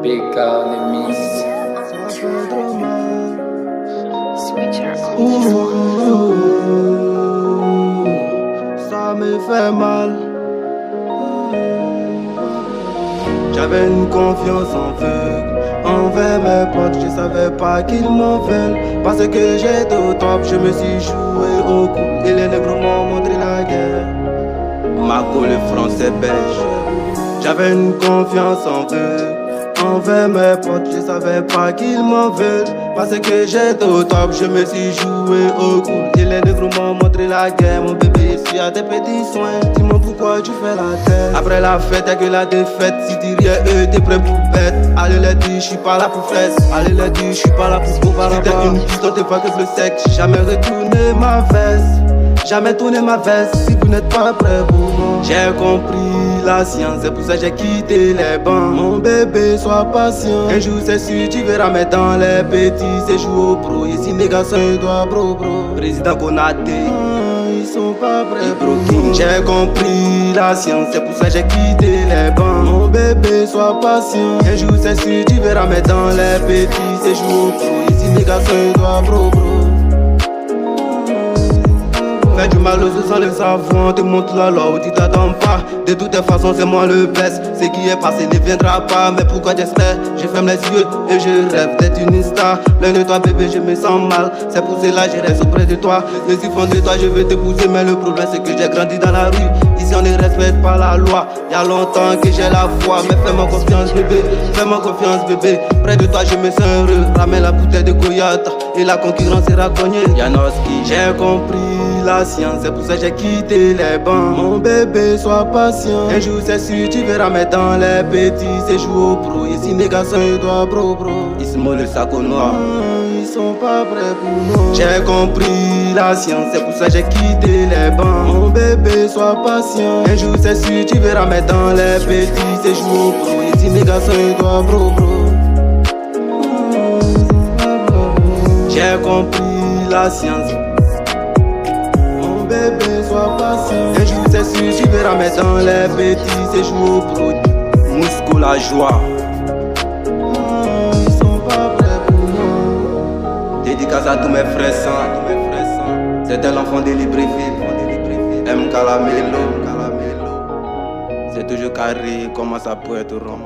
PK on the mix. Switcher Ça me fait mal. J'avais une confiance envers mes potes, je savais pas qu'ils m'en veulent. Parce que j'étais au top, je me suis joué au coup. Et les négros m'ont montré la guerre. Marco le français belge. J'avais une confiance envers mes potes, je savais pas qu'ils m'en veulent. Parce que j'étais au top, je me suis joué au cool. Et les négros m'ont montré la guerre. Mon bébé, ici à tes petits soins. Dis-moi pourquoi tu fais la tête. Après la fête, y'a que la défaite. Si tu rien, eux, t'es prêt pour bête. Allez les dire, j'suis pas là pour fesse. Allez les dire, j'suis pas là pour beau. Si t'es une piste, t'es pas que le sec. J'ai jamais retourné ma veste. Jamais tourné ma veste. Si vous n'êtes pas prêt pour moi. J'ai compris la science, c'est pour ça que j'ai quitté les bancs. Mon bébé, sois patient. Un jour c'est sûr tu verras, mais dans les petits séjours au pro. Ici mes gars sont doigts bro. Président Konaté, ils sont pas prêts bro. J'ai compris la science, c'est pour ça que j'ai quitté les bancs. Mon bébé, sois patient. Un jour c'est sûr tu verras, mais dans les petits séjours au pro. Ici mes gars sont doigts bro. Fais du mal aux os sans le savoir, te montre la loi où tu t'attends pas. De toutes les façons c'est moi le best. Ce qui est passé ne viendra pas. Mais pourquoi j'espère? Je ferme les yeux et je rêve d'être une star. Loin de toi bébé je me sens mal. C'est pour cela je reste auprès de toi. Les enfants de toi je veux t'épouser. Mais le problème c'est que j'ai grandi dans la rue. Ici on ne respecte pas la loi. Y'a longtemps que j'ai la foi. Mais fais-moi confiance bébé, fais-moi confiance bébé. Près de toi je me sens heureux. Ramène la bouteille de Koyata et la concurrence sera cognée. Yanoski, j'ai compris la science, c'est pour ça que j'ai quitté les bancs. Mon bébé, sois patient. Un jour c'est sûr tu verras, mais dans les petits séjours au pro. Ici mes gars sont doigts bro. Ils se mollent le sac au noir. Ils sont pas prêts pour nous. J'ai compris la science, c'est pour ça que j'ai quitté les bancs. Mon bébé, sois patient. Un jour c'est sûr tu verras, mais dans les petits séjours au pro. Ici mes gars sont doigts bro. J'ai compris la science. Bébé, sois patient. Un jour c'est sûr tu verras, mais dans les petits séjours pro. Mousco la joie. Ils sont pas prêts pour moi. Dédicace à tous mes frères sans. C'était l'enfant de Libreville. M. Calamelo. C'est toujours carré. Comment ça peut être rond?